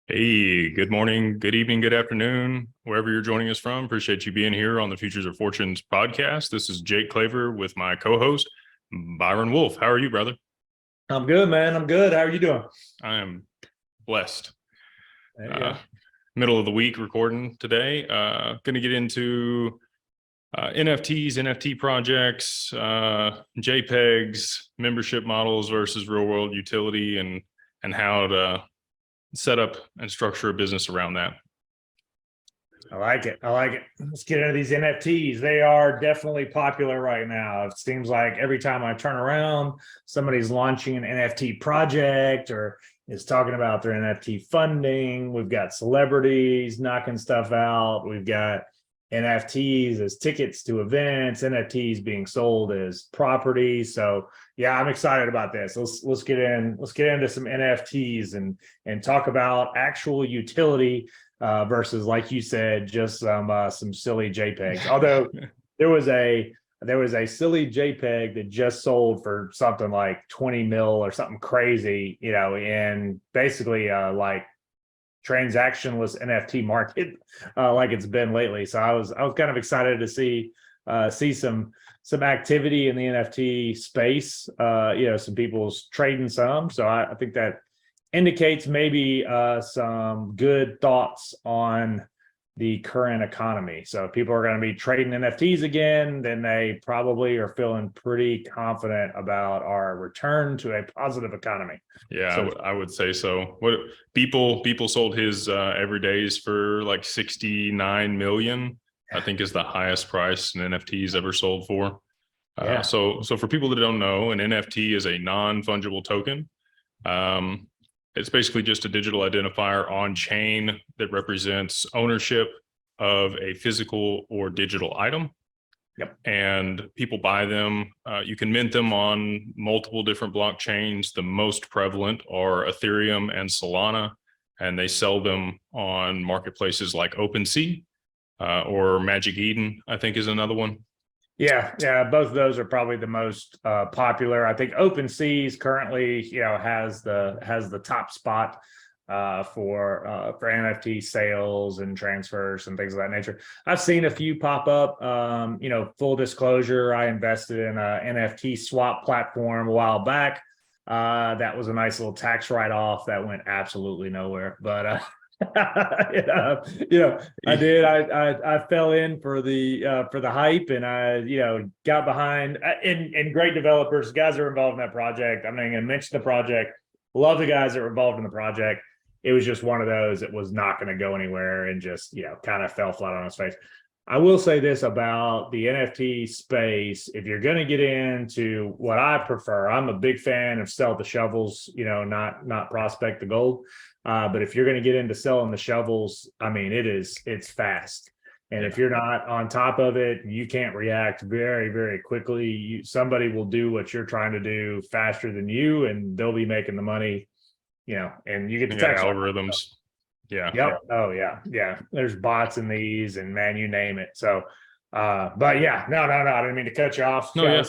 Hey, good morning, good evening, good afternoon, wherever you're joining us from. Appreciate you being here on the Futures of Fortunes podcast. This is Jake Claver with my co-host, Byron Wolf. How are you, brother? I'm good, man. I'm good. How are you doing? I am blessed. There you Uh, go. Middle of the week recording today. Going to get into NFTs, NFT projects, JPEGs, membership models versus real world utility, and how to set up and structure a business around that. I like it. I like it. Let's get into these NFTs. They are definitely popular right now. It seems like every time I turn around, somebody's launching an NFT project or is talking about their NFT funding. We've got celebrities knocking stuff out. We've got NFTs as tickets to events, NFTs being sold as property. So yeah, I'm excited about this. Let's get into some NFTs and talk about actual utility versus, like you said, just some silly JPEGs. Although there was a silly JPEG that just sold for something like 20 mil or something crazy, in basically like transactionless NFT market, like it's been lately. So I was kind of excited to see some activity in the NFT space. Some people's trading some. So I think that indicates maybe some good thoughts on the current economy. So if people are going to be trading NFTs again, then they probably are feeling pretty confident about our return to a positive economy. Yeah, So I would say so. What people sold his everydays for like 69 million, I think is the highest price an NFT's ever sold for. yeah, So for people that don't know, an NFT is a non-fungible token. It's basically just a digital identifier on chain that represents ownership of a physical or digital item. yep. And people buy them. You can mint them on multiple different blockchains. The most prevalent are Ethereum and Solana, and they sell them on marketplaces like OpenSea or Magic Eden, I think is another one. Yeah, both of those are probably the most popular. I think OpenSeas currently, has the top spot for NFT sales and transfers and things of that nature. I've seen a few pop up. Full disclosure, I invested in a NFT swap platform a while back. That was a nice little tax write-off that went absolutely nowhere, but I did. I fell in for the hype, and I got behind. And great developers, guys that are involved in that project. I'm not even going to mention the project. Love the guys that were involved in the project. It was just one of those that was not going to go anywhere, and just kind of fell flat on its face. I will say this about the NFT space: if you're going to get into what I prefer, I'm a big fan of sell the shovels. Not prospect the gold. But if you're going to get into selling the shovels, I mean, it's fast. And if you're not on top of it, you can't react very, very quickly. Somebody will do what you're trying to do faster than you, and they'll be making the money, and you get the tax algorithms. Yeah. Yep. Oh yeah. There's bots in these, and man, you name it. So, but yeah, no. I didn't mean to cut you off. No, yeah.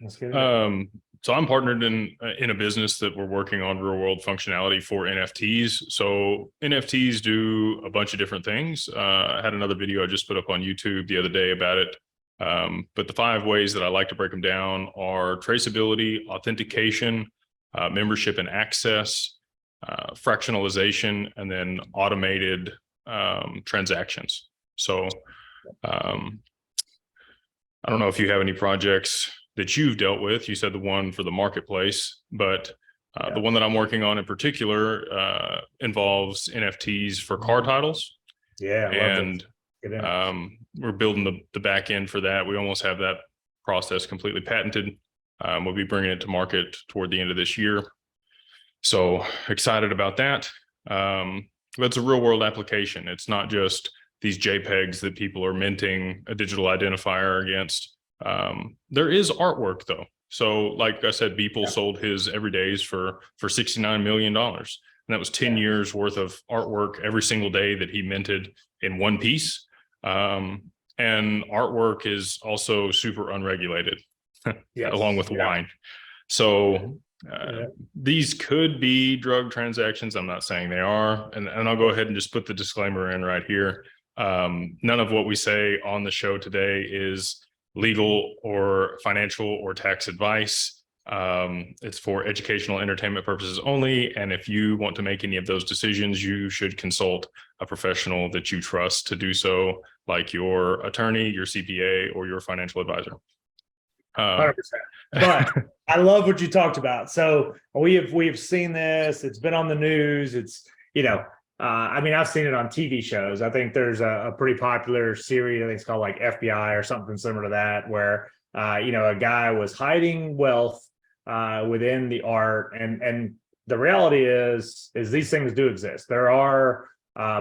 Let's get it. So I'm partnered in a business that we're working on real world functionality for NFTs. So NFTs do a bunch of different things. I had another video I just put up on YouTube the other day about it. But the 5 ways that I like to break them down are traceability, authentication, membership and access, fractionalization, and then automated transactions. So I don't know if you have any projects that you've dealt with. You said the one for the marketplace, but the one that I'm working on in particular involves NFTs for car titles. Yeah, and we're building the back end for that. We almost have that process completely patented. We'll be bringing it to market toward the end of this year. So excited about that. That's a real world application. It's not just these JPEGs that people are minting a digital identifier against. There is artwork though. So like I said, Beeple sold his everydays for $69 million. And that was 10 years worth of artwork every single day that he minted in one piece. And artwork is also super unregulated along with wine. So These could be drug transactions. I'm not saying they are. And I'll go ahead and just put the disclaimer in right here. None of what we say on the show today is legal or financial or tax advice. It's for educational entertainment purposes only. And if you want to make any of those decisions, you should consult a professional that you trust to do so, like your attorney, your CPA, or your financial advisor. 100%. But I love what you talked about. So we've seen this. It's been on the news. It's, I mean, I've seen it on TV shows. I think there's a pretty popular series. I think it's called like FBI or something similar to that, where a guy was hiding wealth within the art, and the reality is these things do exist. There are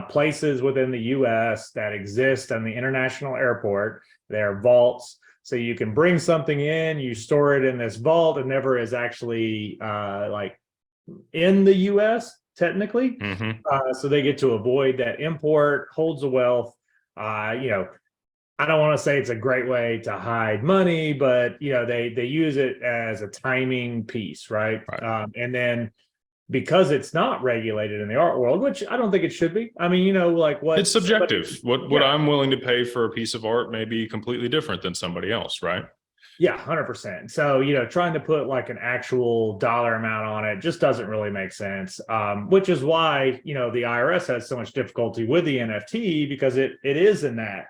places within the U.S. that exist on the international airport. They're vaults. So you can bring something in, you store it in this vault. It never is actually like in the U.S. technically. So they get to avoid that import, holds the wealth. I don't want to say it's a great way to hide money, but they use it as a timing piece, right? And then because it's not regulated in the art world, which I don't think it should be. I mean, like what it's subjective. What I'm willing to pay for a piece of art may be completely different than somebody else, right? Yeah, 100%. So, trying to put like an actual dollar amount on it just doesn't really make sense. Which is why, the IRS has so much difficulty with the NFT, because it is in that,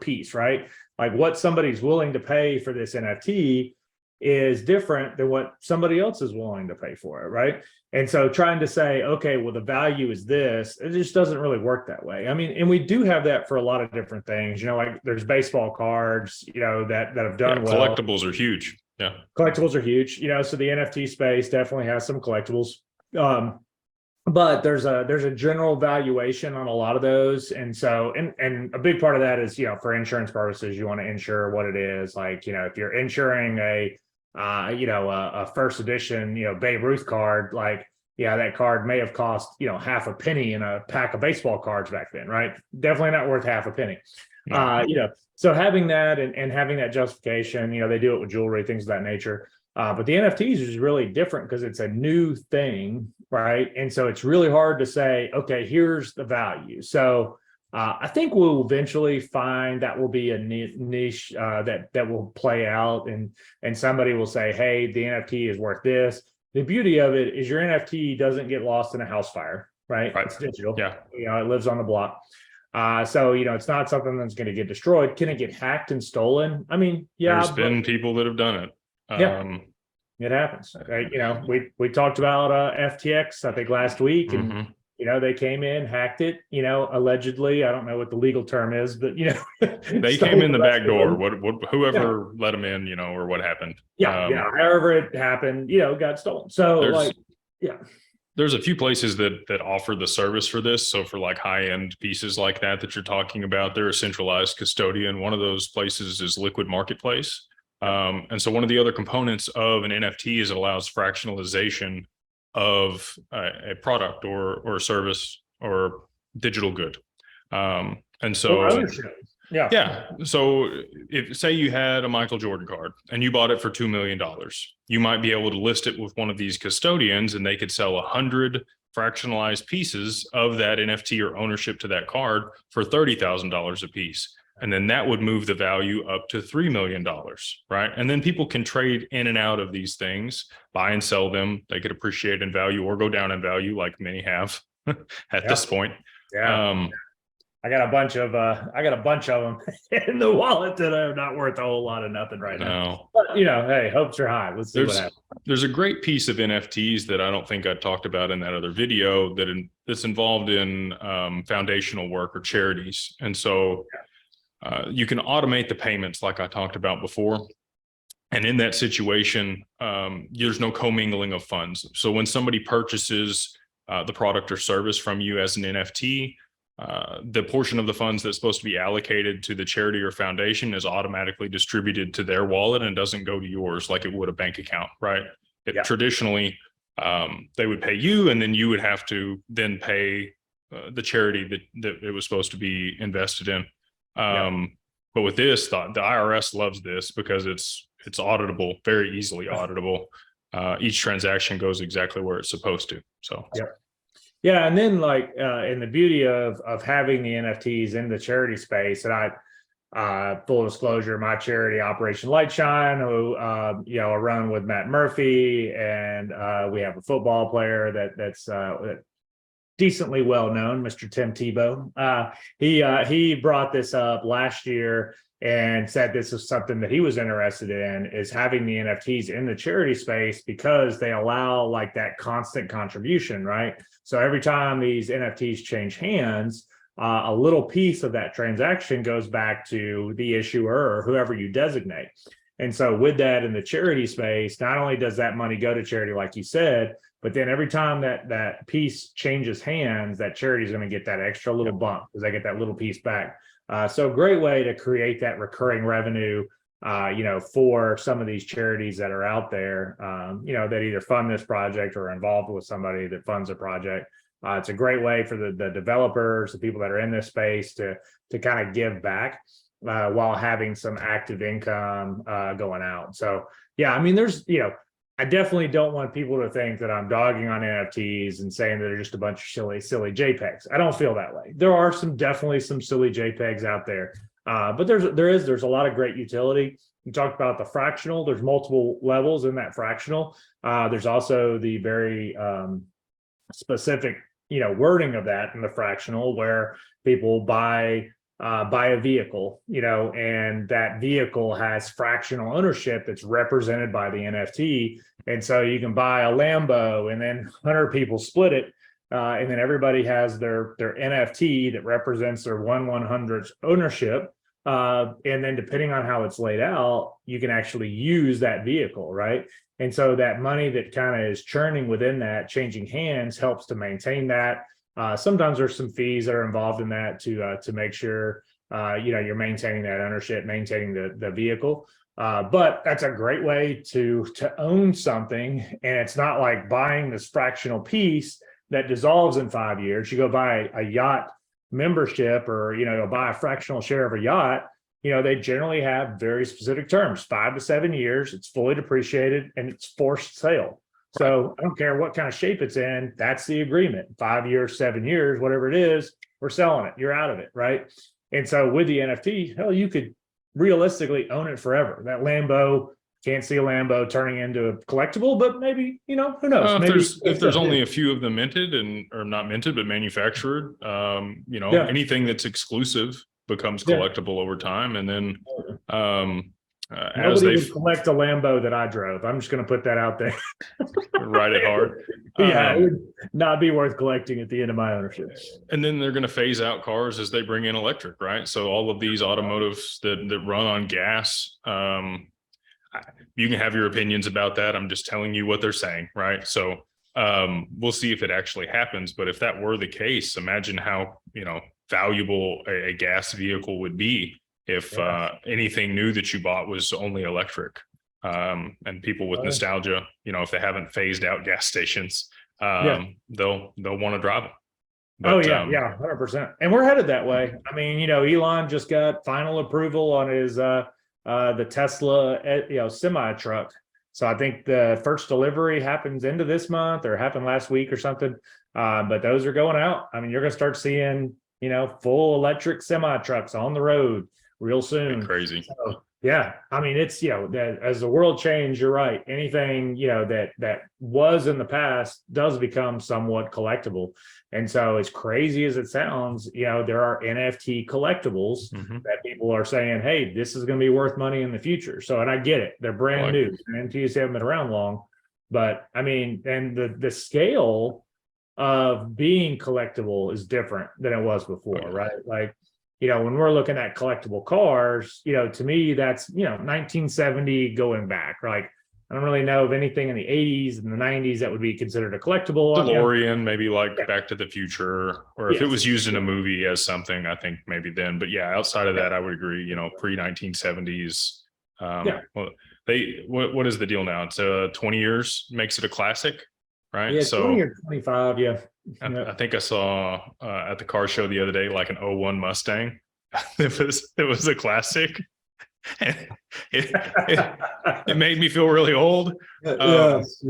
piece, right? Like what somebody's willing to pay for this NFT is different than what somebody else is willing to pay for it, right? And so trying to say, okay, well, the value is this, it just doesn't really work that way. I mean, and we do have that for a lot of different things, like there's baseball cards, that have done well. Collectibles are huge. Yeah. Collectibles are huge, so the NFT space definitely has some collectibles. But there's a general valuation on a lot of those. And so, and a big part of that is, for insurance purposes, you want to insure what it is. Like, if you're insuring a first edition, Babe Ruth card, like, that card may have cost, half a penny in a pack of baseball cards back then, right? Definitely not worth half a penny. So having that and having that justification, they do it with jewelry, things of that nature. But the NFTs is really different because it's a new thing, right? And so it's really hard to say, okay, here's the value. So I think we'll eventually find that will be a niche that will play out, and somebody will say, hey, the NFT is worth this. The beauty of it is your NFT doesn't get lost in a house fire, right? It's digital. Yeah. It lives on the block. So, it's not something that's going to get destroyed. Can it get hacked and stolen? I mean, yeah. There's been people that have done it. It happens. Right? We talked about FTX, I think last week, and they came in, hacked it, allegedly. I don't know what the legal term is, but they came in the back door. Whoever let them in, or what happened. However it happened, got stolen. So there's a few places that offer the service for this. So for like high-end pieces like that you're talking about, they're a centralized custodian. One of those places is Liquid Marketplace. And so one of the other components of an NFT is it allows fractionalization of a product or service or digital good. And so, so if say you had a Michael Jordan card and you bought it for $2 million, you might be able to list it with one of these custodians, and they could sell 100 fractionalized pieces of that NFT or ownership to that card for $30,000 a piece. And then that would move the value up to $3 million, right? And then people can trade in and out of these things, buy and sell them. They could appreciate in value or go down in value, like many have at this point. I got a bunch of them in the wallet that are not worth a whole lot of nothing right now. But hey, hopes are high. Let's see what happens. There's a great piece of NFTs that I don't think I talked about in that other video that's involved in foundational work or charities. And so you can automate the payments like I talked about before. And in that situation, there's no commingling of funds. So when somebody purchases the product or service from you as an NFT, the portion of the funds that's supposed to be allocated to the charity or foundation is automatically distributed to their wallet and doesn't go to yours like it would a bank account, right? Traditionally, they would pay you, and then you would have to then pay the charity that it was supposed to be invested in. But with this, the IRS loves this because it's auditable, very easily auditable. each transaction goes exactly where it's supposed to. So Yeah, and then like in the beauty of having the NFTs in the charity space, and full disclosure, my charity Operation Lightshine, who I run with Matt Murphy, and we have a football player that's decently well known, Mr. Tim Tebow. He brought this up last year and said this is something that he was interested in, is having the NFTs in the charity space because they allow like that constant contribution, right? So every time these NFTs change hands, a little piece of that transaction goes back to the issuer or whoever you designate. And so with that in the charity space, not only does that money go to charity, like you said, but then every time that piece changes hands, that charity is going to get that extra little bump because they get that little piece back. So great way to create that recurring revenue, for some of these charities that are out there, that either fund this project or are involved with somebody that funds a project. It's a great way for the developers, the people that are in this space to kind of give back while having some active income going out. So, yeah, I mean, I definitely don't want people to think that I'm dogging on NFTs and saying that they're just a bunch of silly JPEGs. I don't feel that way. There are definitely some silly JPEGs out there, but there's a lot of great utility. You talked about the fractional. There's multiple levels in that fractional. There's also the very specific wording of that in the fractional where people buy a vehicle, and that vehicle has fractional ownership that's represented by the NFT. And so you can buy a Lambo and then 100 people split it. And then everybody has their NFT that represents their 1/100th ownership. And then depending on how it's laid out, you can actually use that vehicle, right? And so that money that kind of is churning within that, changing hands, helps to maintain that. Sometimes there's some fees that are involved in that to make sure you're maintaining that ownership, maintaining the vehicle. But that's a great way to own something, and it's not like buying this fractional piece that dissolves in 5 years. You go buy a yacht membership, or buy a fractional share of a yacht. They generally have very specific terms: 5 to 7 years. It's fully depreciated and it's forced sale. So I don't care what kind of shape it's in. That's the agreement. 5 years, 7 years, whatever it is, we're selling it. You're out of it, right? And so with the NFT, hell, you could realistically own it forever. That Lambo, can't see a Lambo turning into a collectible, but maybe, who knows? Maybe if there's only a few of them minted or not minted, but manufactured, anything that's exclusive becomes collectible over time. And then nobody would collect a Lambo that I drove. I'm just going to put that out there. Ride it hard. It would not be worth collecting at the end of my ownership. And then they're going to phase out cars as they bring in electric, right? So all of these automotives that run on gas, you can have your opinions about that. I'm just telling you what they're saying, right? So we'll see if it actually happens. But if that were the case, imagine how valuable a gas vehicle would be if anything new that you bought was only electric. And people with nostalgia, if they haven't phased out gas stations, they'll want to drive them. But, 100%. And we're headed that way. I mean, Elon just got final approval on his the Tesla semi truck. So I think the first delivery happens into this month or happened last week or something. But those are going out. I mean, you're going to start seeing full electric semi trucks on the road real soon. Crazy. So, yeah, I mean, it's that as the world changed, you're right. Anything that was in the past does become somewhat collectible. And so, as crazy as it sounds, there are NFT collectibles that people are saying, "Hey, this is going to be worth money in the future." So, and I get it; they're brand new. NFTs haven't been around long, but I mean, and the scale of being collectible is different than it was before, right? Like, when we're looking at collectible cars, to me, that's, 1970 going back. Like, I don't really know of anything in the 80s and the 90s that would be considered a collectible. DeLorean, maybe like Back to the Future, or if it was used in a movie as something, I think maybe then. But yeah, outside of that, I would agree, pre-1970s. Well, what is the deal now? It's 20 years makes it a classic, right? Yeah, so 20 or 25, yeah. I think I saw at the car show the other day, like an '01 Mustang. It was a classic. it, it made me feel really old. Yes.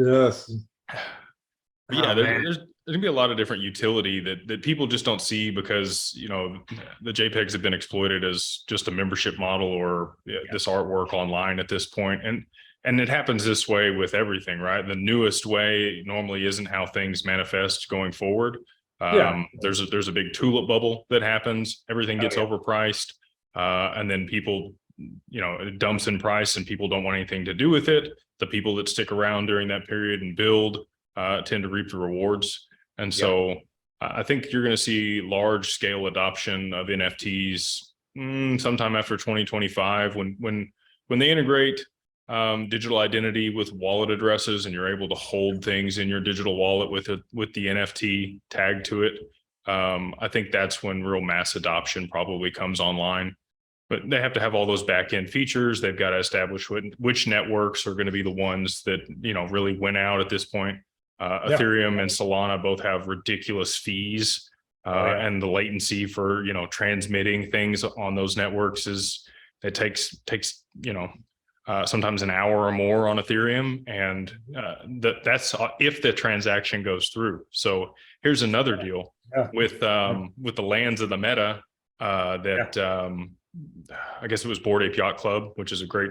But yeah, Oh, man. there's gonna be a lot of different utility that people just don't see because, you know, the JPEGs have been exploited as just a membership model or this artwork online at this point. And it happens this way with everything, right? The newest way normally isn't how things manifest going forward. There's a big tulip bubble that happens. Everything gets overpriced. And then people, you know, it dumps in price and people don't want anything to do with it. The people that stick around during that period and build tend to reap the rewards. And so I think you're going to see large scale adoption of NFTs sometime after 2025 when they integrate digital identity with wallet addresses and you're able to hold things in your digital wallet with the NFT tag to it. I think that's when real mass adoption probably comes online. But they have to have all those back end features. They've got to establish which networks are going to be the ones that, you know, really win out at this point. Ethereum and Solana both have ridiculous fees, and the latency for, you know, transmitting things on those networks takes you know, sometimes an hour or more on Ethereum, and that's if the transaction goes through. So here's another deal with the lands of the meta that I guess it was Bored Ape Yacht Club, which is a great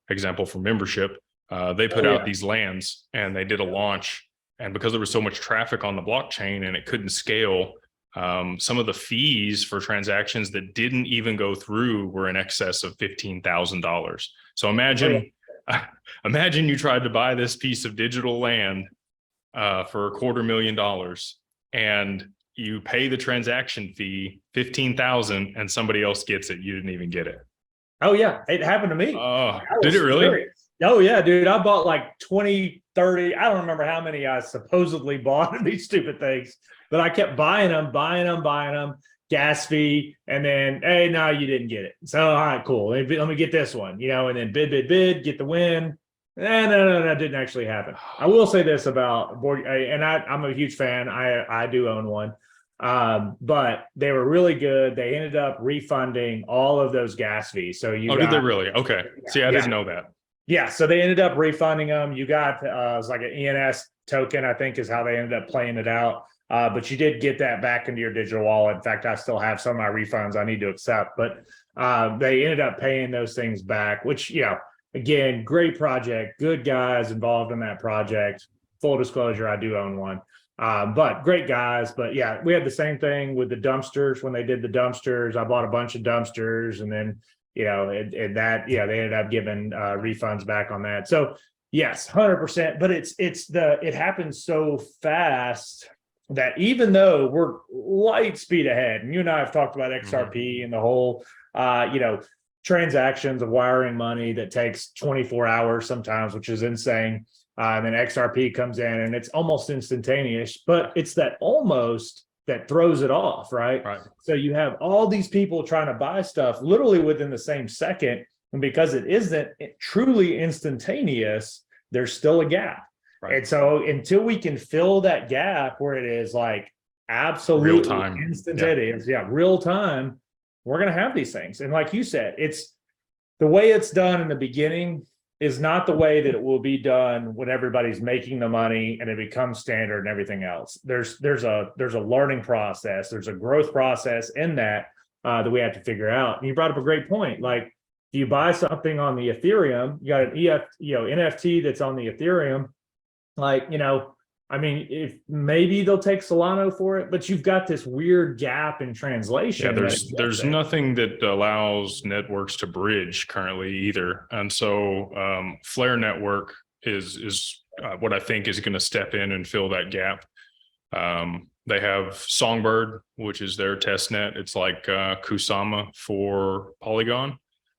example for membership. They put out these lands and they did a launch, and because there was so much traffic on the blockchain and it couldn't scale, some of the fees for transactions that didn't even go through were in excess of $15,000. So imagine you tried to buy this piece of digital land for $250,000 and you pay the transaction fee, $15,000, and somebody else gets it. You didn't even get it. Oh yeah, it happened to me. Oh, did it really? Serious. Oh yeah, dude. I bought like 20, 30. I don't remember how many I supposedly bought of these stupid things, but I kept buying them, gas fee, and then, hey, no, you didn't get it. So all right, cool. Let me get this one, you know, and then bid, get the win. No, that didn't actually happen. I will say this about board, and I'm a huge fan. I do own one. But they were really good. They ended up refunding all of those gas fees. So did they really? Okay. See, I didn't know that. Yeah, so they ended up refunding them. You got it was like an ENS token, I think, is how they ended up playing it out. But you did get that back into your digital wallet. In fact, I still have some of my refunds I need to accept, but they ended up paying those things back, which, you know, again, great project, good guys involved in that project. Full disclosure, I do own one. But great guys. But yeah, we had the same thing with the dumpsters. When they did the dumpsters, I bought a bunch of dumpsters, and then, you know, they ended up giving refunds back on that. So yes, 100%. But it happens so fast that even though we're light speed ahead, and you and I have talked about XRP and the whole, you know, transactions of wiring money that takes 24 hours sometimes, which is insane. And then XRP comes in and it's almost instantaneous, but it's that almost that throws it off, right? So you have all these people trying to buy stuff literally within the same second. And because it isn't truly instantaneous, there's still a gap. And so until we can fill that gap where it is like absolutely real time, instantaneous, real time, we're going to have these things. And like you said, it's the way it's done in the beginning is not the way that it will be done when everybody's making the money and it becomes standard and everything else. There's a learning process, there's a growth process in that that we have to figure out. And you brought up a great point. Like, if you buy something on the Ethereum, you got an NFT that's on the Ethereum. Like, you know, I mean, if maybe they'll take Solano for it, but you've got this weird gap in translation. Yeah, there's nothing that allows networks to bridge currently either. And so Flare Network is what I think is going to step in and fill that gap. They have Songbird, which is their test net. It's like Kusama for Polygon.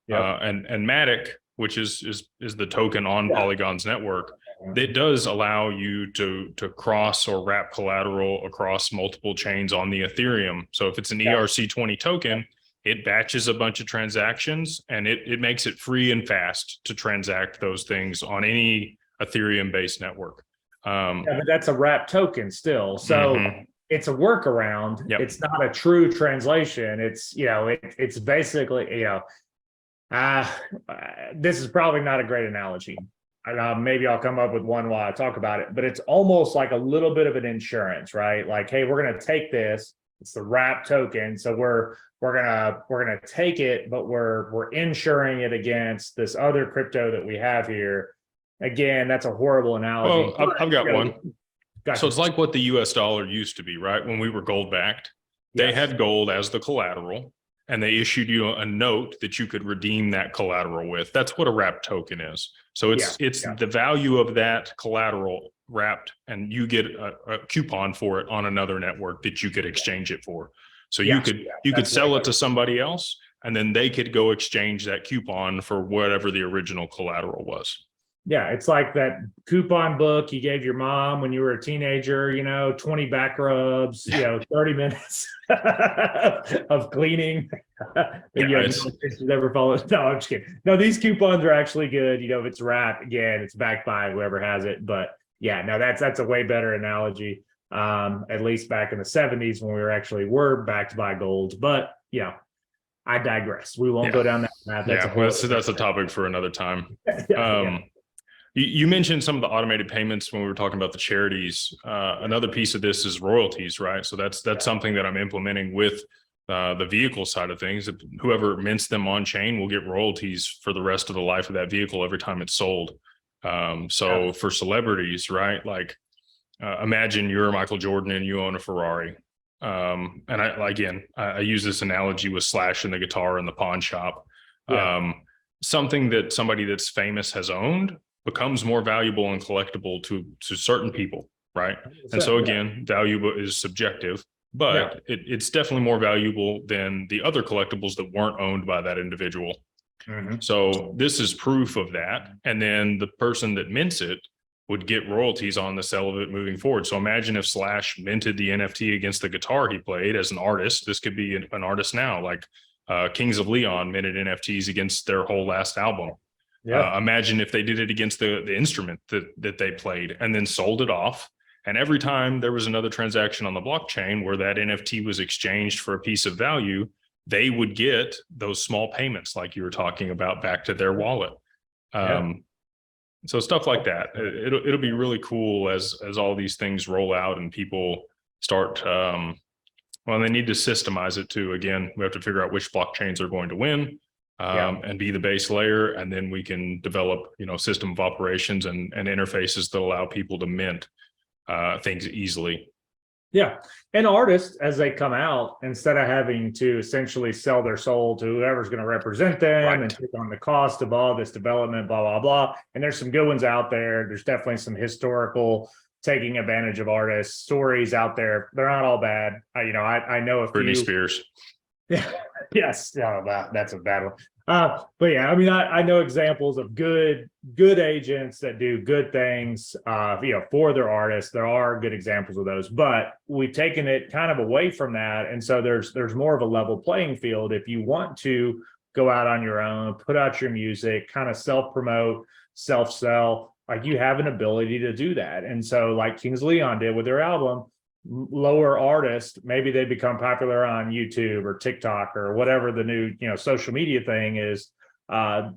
And Matic, which is the token on Polygon's network. It does allow you to cross or wrap collateral across multiple chains on the Ethereum. So if it's an ERC20 token, it batches a bunch of transactions and it makes it free and fast to transact those things on any Ethereum-based network. But that's a wrap token still. So it's a workaround. It's not a true translation. It's, you know, it's basically, you know, Uh, this is probably not a great analogy. Maybe I'll come up with one while I talk about it, but it's almost like a little bit of an insurance, right? Like, hey, we're going to take this. It's the wrap token, so we're gonna take it, but we're insuring it against this other crypto that we have here. Again, that's a horrible analogy. Well, I've got one. Gotcha. So it's like what the US dollar used to be, right? When we were gold backed, they had gold as the collateral, and they issued you a note that you could redeem that collateral with. That's what a wrap token is. So it's the value of that collateral wrapped, and you get a coupon for it on another network that you could exchange it for. So you could sell it to somebody else, and then they could go exchange that coupon for whatever the original collateral was. Yeah, it's like that coupon book you gave your mom when you were a teenager, 20 back rubs, 30 minutes of cleaning. Never followed. No, I'm just kidding. No, these coupons are actually good. If it's wrapped, again, it's backed by whoever has it. But yeah, no, that's a way better analogy. At least back in the 70s when we were backed by gold. But I digress. We won't go down that path. That's a topic for another time. You mentioned some of the automated payments when we were talking about the charities. Another piece of this is royalties, right? So that's something that I'm implementing with the vehicle side of things. Whoever mints them on chain will get royalties for the rest of the life of that vehicle every time it's sold. For celebrities, right? Like imagine you're Michael Jordan and you own a Ferrari. And I use this analogy with Slash and the guitar in the pawn shop. Something that somebody that's famous has owned becomes more valuable and collectible to certain people, right? And so again, value is subjective, but it's definitely more valuable than the other collectibles that weren't owned by that individual. So this is proof of that. And then the person that mints it would get royalties on the sale of it moving forward. So imagine if Slash minted the NFT against the guitar he played as an artist. This could be an artist now, like Kings of Leon minted NFTs against their whole last album. Imagine if they did it against the instrument that they played and then sold it off. And every time there was another transaction on the blockchain where that NFT was exchanged for a piece of value, they would get those small payments like you were talking about back to their wallet. So stuff like that. It'll be really cool as all these things roll out and people start, they need to systemize it too. Again, we have to figure out which blockchains are going to win. And be the base layer, and then we can develop, system of operations and interfaces that allow people to mint things easily. Yeah, and artists, as they come out, instead of having to essentially sell their soul to whoever's going to represent them and take on the cost of all this development, blah blah blah. And there's some good ones out there. There's definitely some historical taking advantage of artists stories out there. They're not all bad. I know a few. Britney Spears. Yeah. Yes. That's a bad one. But yeah, I know examples of good agents that do good things, for their artists. There are good examples of those, but we've taken it kind of away from that. And so there's more of a level playing field. If you want to go out on your own, put out your music, kind of self-promote, self-sell, like you have an ability to do that. And so like Kings of Leon did with their album, lower artists, maybe they become popular on YouTube or TikTok or whatever the new social media thing is.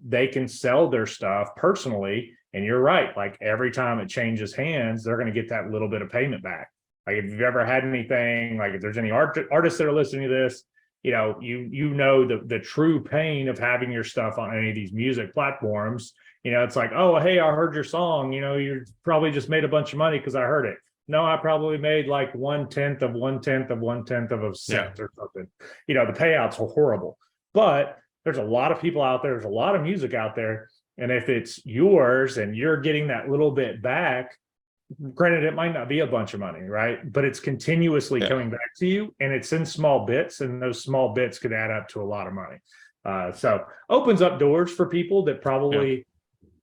They can sell their stuff personally, and you're right, like every time it changes hands, they're going to get that little bit of payment back. Like if you've ever had anything, like if there's any artists that are listening to this, the true pain of having your stuff on any of these music platforms. It's like, oh hey, I heard your song, you probably just made a bunch of money because I heard it. No, I probably made like 1/10 of 1/10 of 1/10 of a cent or something. The payouts are horrible, but there's a lot of people out there. There's a lot of music out there. And if it's yours and you're getting that little bit back, granted, it might not be a bunch of money, right? But it's continuously coming back to you, and it's in small bits, and those small bits could add up to a lot of money. So opens up doors for people that probably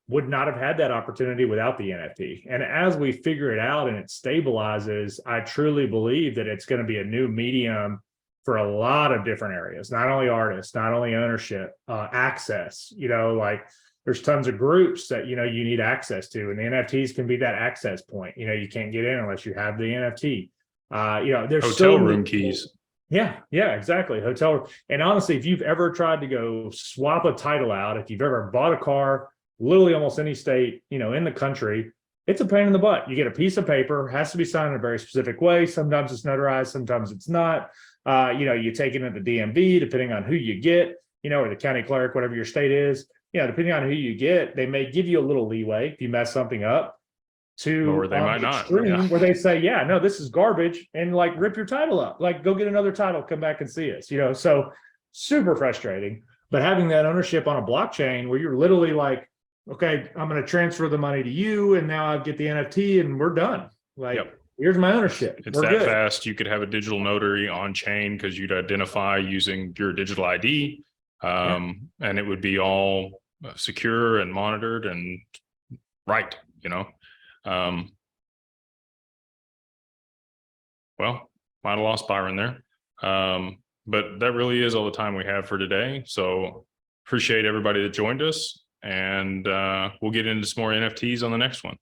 would not have had that opportunity without the NFT. And as we figure it out and it stabilizes, I truly believe that it's going to be a new medium for a lot of different areas, not only artists, not only ownership, access, like there's tons of groups that, you need access to, and the NFTs can be that access point. You can't get in unless you have the NFT. There's hotel room keys. Yeah, yeah, exactly. Hotel. And honestly, if you've ever tried to go swap a title out, if you've ever bought a car, literally almost any state, in the country, it's a pain in the butt. You get a piece of paper, has to be signed in a very specific way. Sometimes it's notarized, sometimes it's not. You take it into the DMV, depending on who you get, or the county clerk, whatever your state is. Depending on who you get, they may give you a little leeway if you mess something up. Or they might The not. extreme Yeah. where they say, yeah, no, this is garbage, and like rip your title up, like go get another title, come back and see us, so super frustrating. But having that ownership on a blockchain where you're literally like, okay, I'm going to transfer the money to you, and now I get the NFT and we're done. Like, Yep. Here's my ownership. It's We're that good. fast. You could have a digital notary on chain because you'd identify using your digital ID, and it would be all secure and monitored and right, well, might have lost Byron there. But that really is all the time we have for today. So appreciate everybody that joined us, and we'll get into some more NFTs on the next one.